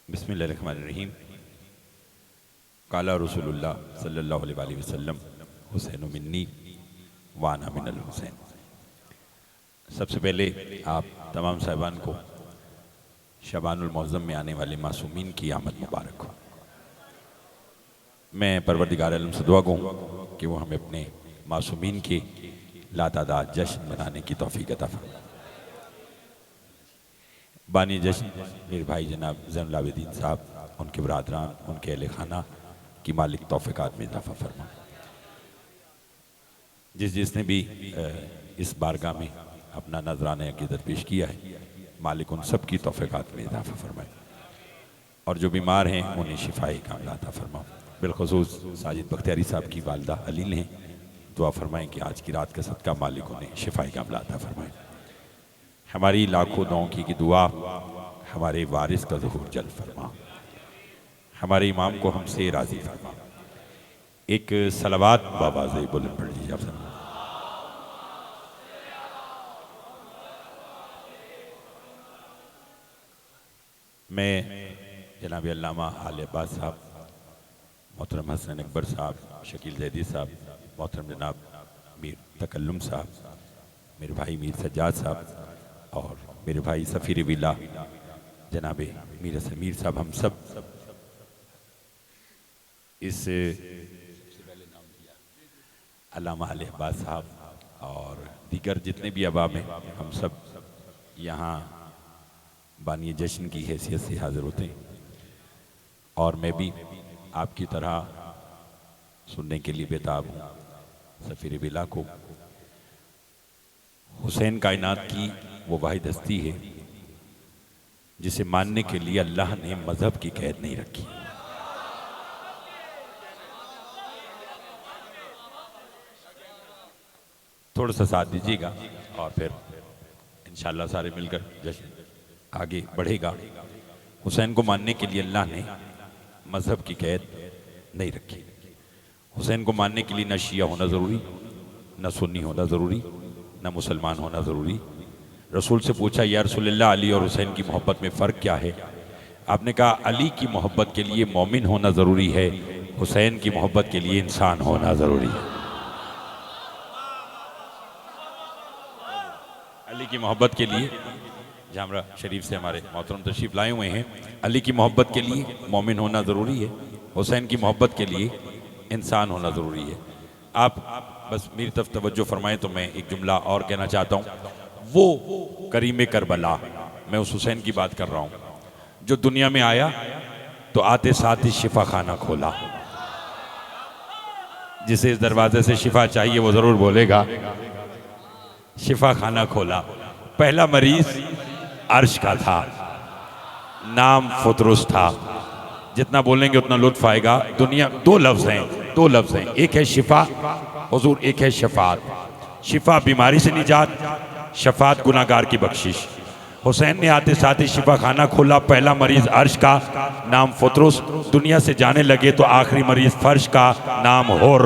बिस्मिल्लाहिर्रहमानिर्रहीम। काला रसूलुल्लाह सल्लल्लाहु अलैहि वसल्लम हुसैन मिन्नी वाना मिनल हुसैन। सबसे पहले आप तमाम साहिबान को शबानुल मुअज़्ज़म में आने वाले मासूमीन की आमद मुबारक हो। मैं परवरदिगार आलम से दुआ कहूँ कि वो हमें अपने मासूमीन के लातादाद जश्न मनाने की तौफीक अता फरमाए। बानी जश्न मेरे भाई जनाब ज़ैनुल आबिदीन साहब, उनके बरादरान, उनके अहले खाना की मालिक तौफ़ीक़ात में इज़ाफ़ा फरमा। जिसने भी इस बारगाह में अपना नजराना अक़ीदत पेश किया है, मालिक उन सब की तौफ़ीक़ात में इज़ाफ़ा फरमाए और जो बीमार हैं उन्हें शिफ़ाए कामिला अता फरमा। बिलख़ुसूस साजिद बख्तियारी साहब की वालिदा अलील हैं, दुआ फरमाएँ कि आज की रात का सदका मालिक उन्हें शिफ़ाए कामिला अता फरमाए। हमारी लाखों दुआओं की दुआ हमारे वारिस का ज़हूर जल फरमा, हमारे इमाम को हमसे राज़ी फरमा। एक सलावत बाबाज़े बुलंद पढ़ लीजिए आप। मैं जनाब अल्लामा आले अब्बास साहब, मोहतरम हसन अकबर साहब, शकील ज़ैदी साहब, मोहतरम जनाब मीर तकल्लुम साहब, मेरे भाई मीर सज्जाद साहब और मेरे भाई सफ़ीर विला जनाब मीर समीर साहब, हम सब इस अल्लामा आले अब्बास साहब और दीगर जितने भी अहबाब हैं, हम सब यहाँ बानी जश्न की हैसियत से हाज़िर होते हैं और मैं भी आपकी तरह सुनने के लिए बेताब हूँ। सफ़ीर विला को हुसैन कायनात की वो वाहिद हस्ती है जिसे मानने के लिए अल्लाह ने मजहब की कैद नहीं रखी। थोड़ा सा साथ दीजिएगा और फिर इंशाअल्लाह सारे मिलकर जश्न आगे बढ़ेगा। हुसैन को मानने के लिए अल्लाह ने मजहब की कैद नहीं रखी। हुसैन को मानने के लिए न शिया होना ज़रूरी, न सुन्नी होना ज़रूरी, न मुसलमान होना ज़रूरी। रसूल से पूछा, या रसूलल्लाह, अली और हुसैन की मोहब्बत में फ़र्क क्या है? आपने कहा, अली की मोहब्बत के लिए मोमिन होना ज़रूरी है, हुसैन की मोहब्बत के लिए इंसान होना ज़रूरी है। अली की मोहब्बत के लिए जामरा शरीफ से हमारे मोहतरम तशरीफ़ लाए हुए हैं। अली की मोहब्बत के लिए मोमिन होना ज़रूरी है, हुसैन की मोहब्बत के लिए इंसान होना ज़रूरी है। आप बस मेरी तरफ तवज्जो फरमाएं तो मैं एक जुमला और कहना चाहता हूँ। वो करीम करबला, मैं उस हुसैन की बात कर रहा हूँ जो दुनिया में आया तो आते साथ ही शिफा खाना खोला। जिसे इस दरवाजे से शिफा चाहिए वो ज़रूर बोलेगा शिफा खाना खोला। पहला मरीज अर्श का था, नाम फुतरुस था। जितना बोलेंगे उतना लुत्फ आएगा। दुनिया दो लफ्ज़ हैं, एक है शिफा हुजूर, एक है शफात। शिफा बीमारी से निजात, शफात गुनाहगार की बख्शिश। हुसैन ने आते साथ ही शिफा खाना खोला। पहला मरीज अर्श का, नाम फुतरुस। दुनिया से जाने लगे तो आखिरी मरीज फर्श का, नाम हुर।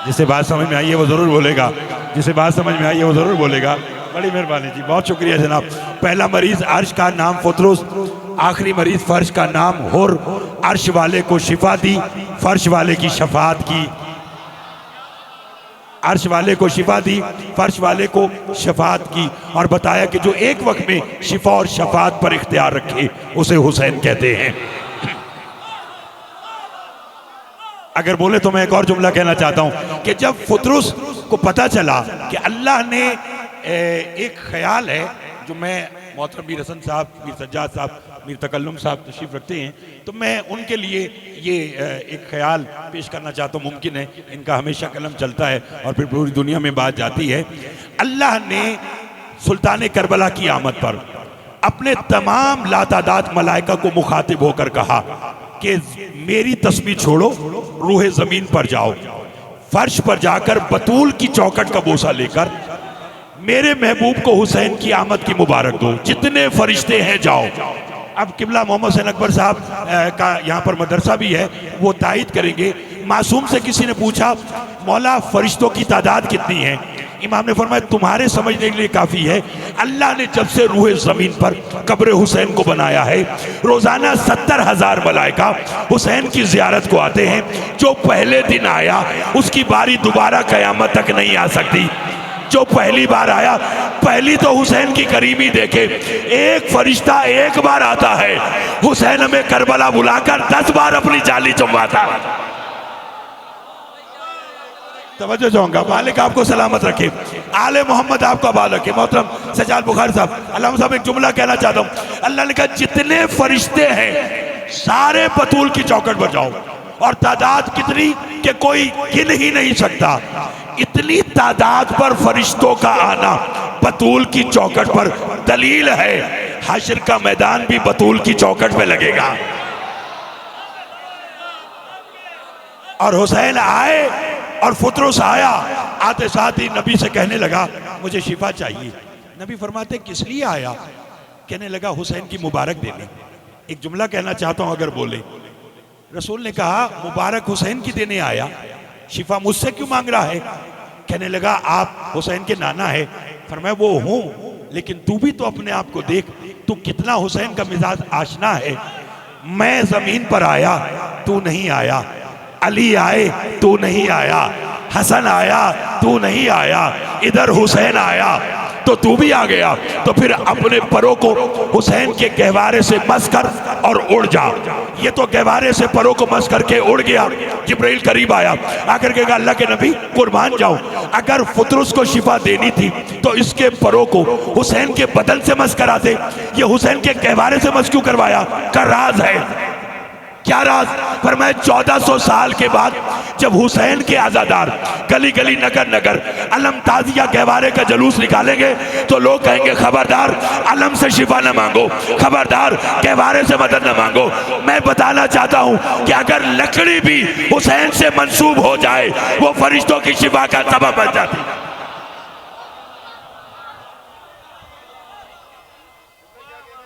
जिसे बात समझ में आई है वो ज़रूर बोलेगा, जिसे बात समझ में आई है वो ज़रूर बोलेगा। बड़ी मेहरबानी जी, बहुत शुक्रिया जनाब। पहला मरीज अर्श का, नाम फुतरुस। आखिरी मरीज फर्श का, नाम हुर। अर्श वाले को शिफा दी, फर्श वाले की शफात की। अर्श वाले को शिफा दी, फर्श वाले को शफात की। और बताया कि जो एक वक्त में शिफा और शफात पर इख्तियार रखे उसे हुसैन कहते हैं। अगर बोले तो मैं एक और जुमला कहना चाहता हूं कि जब फुतरुस को पता चला कि अल्लाह ने एक ख्याल है, जो मैं मोहतरम मीर हसन साहब, मीर सज्जाद साहब, मीर तकल्लुम साहब तशरीफ़ रखते हैं, तो मैं उनके लिए ये एक ख्याल पेश करना चाहता हूँ। मुमकिन है इनका हमेशा कलम चलता है और फिर पूरी दुनिया में बात जाती है। अल्लाह ने सुल्तान करबला की आमद पर अपने तमाम लातादाद मलाइका को मुखातिब होकर कहा कि मेरी तस्बीह छोड़ो, रूहे ज़मीन पर जाओ, फर्श पर जाकर बतूल की चौखट का बोसा लेकर मेरे महबूब को हुसैन की आमद की मुबारक दो। जितने फरिश्ते हैं जाओ। अब किबला मोहम्मद हसन अकबर साहब का यहाँ पर मदरसा भी है, वो तायद करेंगे। मासूम से किसी ने पूछा, मौला फरिश्तों की तादाद कितनी है? इमाम ने फरमाया तुम्हारे समझने के लिए काफी है, अल्लाह ने जब से रूह जमीन पर कब्र हुसैन को बनाया है, रोजाना 70,000 मलाइका हुसैन की जियारत को आते हैं। जो पहले दिन आया उसकी बारी दोबारा कयामत तक नहीं आ सकती। जो पहली बार आया, पहली तो हुसैन की करीबी देखे, एक फरिश्ता एक बार आता है, हुसैन में करबला बुलाकर 10 बार अपनी जाली चुमवाता। तवज्जो चाहूंगा, मालिक आपको सलामत रखे, आले मोहम्मद आपको आबाद रखे। मोहतरम सजाद बुखारी साहब, अल्लाह साहब एक जुमला कहना चाहता हूँ। अल्लाह ने कहा जितने फरिश्ते हैं सारे बतूल की चौखट पर जाओ, और तादाद कितनी कि कोई गिन ही नहीं सकता। इतनी तादाद पर फरिश्तों का आना बतूल की चौखट पर दलील है हश्र का मैदान भी बतूल की चौखट पे लगेगा। और हुसैन आए और फुतरुस आया, आते साथ ही नबी से कहने लगा मुझे शिफा चाहिए। नबी फरमाते किस लिए आया? कहने लगा हुसैन की मुबारक देने। एक जुमला कहना चाहता हूं अगर बोले। रसूल ने कहा मुबारक हुसैन की देने आया, शिफा मुझसे क्यों मांग रहा है? कहने लगा आप हुसैन के नाना है। फरमाया वो हूं, लेकिन तू भी तो अपने आप को देख, तू कितना हुसैन का मिजाज आशना है। मैं जमीन पर आया, तू नहीं आया, अली आए तू नहीं आया, हसन आया तू नहीं आया, इधर हुसैन आया तो तू भी आ गया। तो फिर अपने परों को हुसैन के गहवारे से मस कर और उड़ जा। ये तो गहवारे से परों को मस करके उड़ गया। जिब्राइल करीब आया, आकर के कहा अल्लाह के नबी कुर्बान जाओ, अगर फुतरुस को शिफा देनी थी तो इसके परों को हुसैन के बदन से मस कराते, ये हुसैन के गहवारे से मस क्यों करवाया? का राज है। क्या राज? पर मैं 1400 साल के बाद जब हुसैन के आजादार गली गली नगर नगर अलम ताजिया गहवारे का जुलूस निकालेंगे तो लोग कहेंगे खबरदार अलम से शिफा न मांगो, खबरदार गहवारे से मदद न मांगो। मैं बताना चाहता हूं कि अगर लकड़ी भी हुसैन से मंसूब हो जाए वो फरिश्तों की शिफा का सबब बन जाती।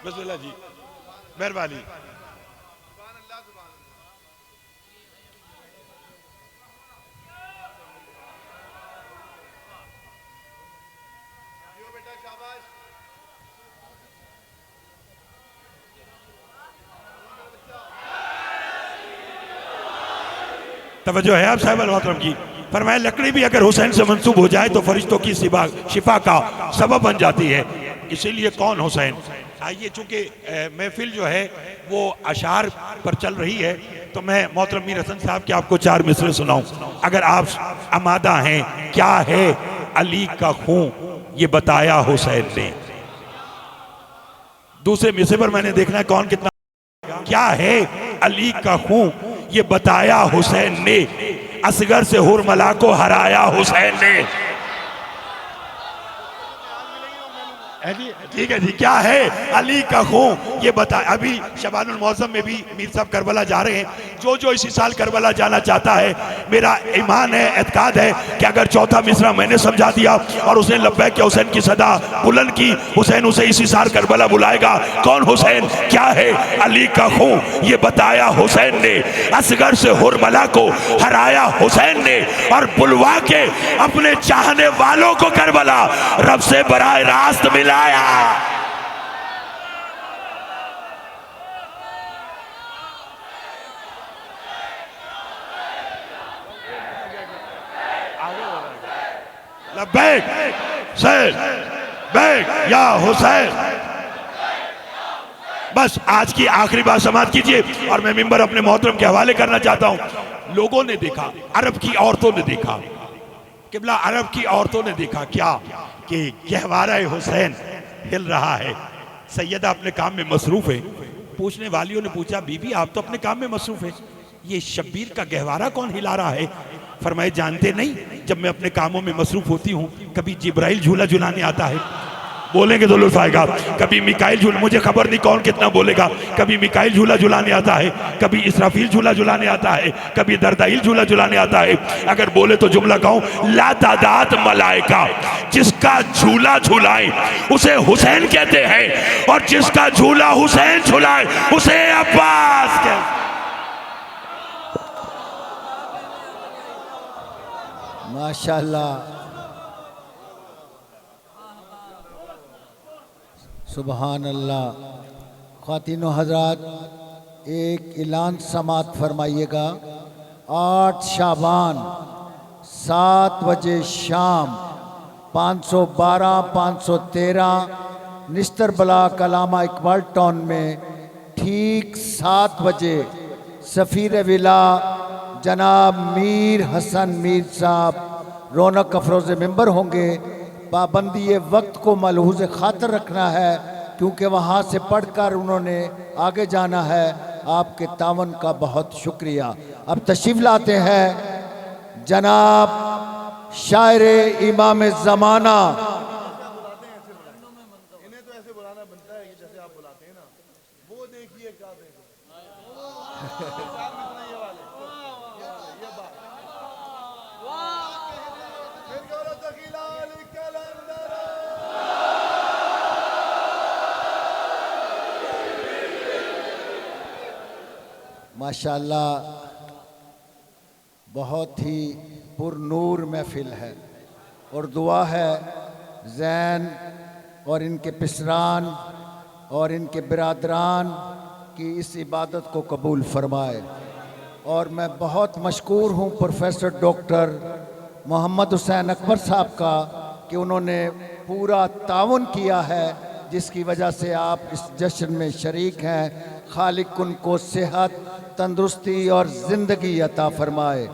बिस्मिल्लाह जी, मेहरबानी। तवज्जो है आप साहिब मोहतरम की। फरमाया लकड़ी भी अगर हुसैन से मंसूब हो जाए तो फरिश्तों की शिफा का सबब बन जाती है। इसीलिए कौन हुसैन? आइए, चूंकि महफिल जो है वो अशार पर चल रही है तो मैं मोहतरम मीर हसन साहब के आपको 4 मिसरे सुनाऊं, अगर आप आमादा हैं। क्या है अली का खून ये बताया हुसैन ने। दूसरे मिसरे पर मैंने देखना है कौन कितना। क्या है अली का खून ये बताया हुसैन ने, असगर से हुरमला को हराया हुसैन ने। ठीक है जी, क्या है अली का खून ये बता। अभी शबानुल मौसम में भी मीर साहब करबला जा रहे हैं। जो जो इसी साल करबला जाना चाहता है, मेरा ईमान है, एतकाद है कि अगर चौथा मिसरा मैंने समझा दिया और उसने लब्बैक हुसैन की सदा बुलंद की, हुसैन उसे इसी साल करबला बुलाएगा। कौन हुसैन? क्या है अली का खून ये बताया हुसैन ने, असगर से हुरमला को हराया हुसैन ने, और बुलवा के अपने चाहने वालों को करबला रब से बराह रास्त मिलाया। लब्बैक सैद बैक या हुसैन। बस आज की आखिरी बात समाप्त कीजिए और मैं मिंबर अपने मोहतरम के हवाले करना चाहता हूं। लोगों ने देखा, अरब की औरतों ने देखा, किबला अरब की औरतों ने देखा क्या कि गहवारा हुसैन हिल रहा है। सैयदा अपने काम में मसरूफ है। पूछने वालियों ने पूछा बीबी आप तो अपने काम में मसरूफ है, ये शब्बीर का गहवारा कौन हिला रहा है? फरमाए जानते नहीं, जब मैं अपने कामों में मसरूफ होती हूँ कभी जिब्राइल झूला झुलाने आता है, बोलेंगे तो लुत्फ आएगा। कभी मिकाइल झूला, मुझे खबर नहीं कौन कितना बोलेगा, कभी मिकाइल झूला झुलाने आता है, कभी इसराफील झूला झुलाने आता है, कभी दरदाइल झूला झुलाने आता है। अगर बोले तो जुमला कहूं, ला तादाद मलाइका जिसका झूला झुलाए उसे हुसैन कहते हैं, और जिसका झूला हुसैन झुलाए उसे अब्बास कहते हैं। माशाल्लाह। सुबहान अल्लाह। ख़वातीनो हज़रात, एक ऐलान समात फरमाइएगा। 8 शाबान 7 बजे शाम 512 513 निस्तर ब्लॉक अलामा इकबाल टाउन में ठीक 7 बजे सफ़ीर विला जनाब मीर हसन मीर साहब रौनक अफरोज़ मेंबर होंगे। पाबंदी वक्त को मलहूज़ खातर रखना है क्योंकि वहाँ से पढ़कर उन्होंने आगे जाना है। आपके तावन का बहुत शुक्रिया। अब तशरीफ़ लाते हैं जनाब शायर इमाम ज़माना माशाअल्लाह बहुत ही पुरनूर महफिल है और दुआ है जैन और इनके पिसरान और इनके बिरादरान की इस इबादत को कबूल फरमाए। और मैं बहुत मशकूर हूँ प्रोफेसर डॉक्टर मोहम्मद हुसैन अकबर साहब का कि उन्होंने पूरा ताउन किया है जिसकी वजह से आप इस जश्न में शरीक हैं। खालिक उनको सेहत, तंदुरुस्ती और ज़िंदगी अता फरमाए।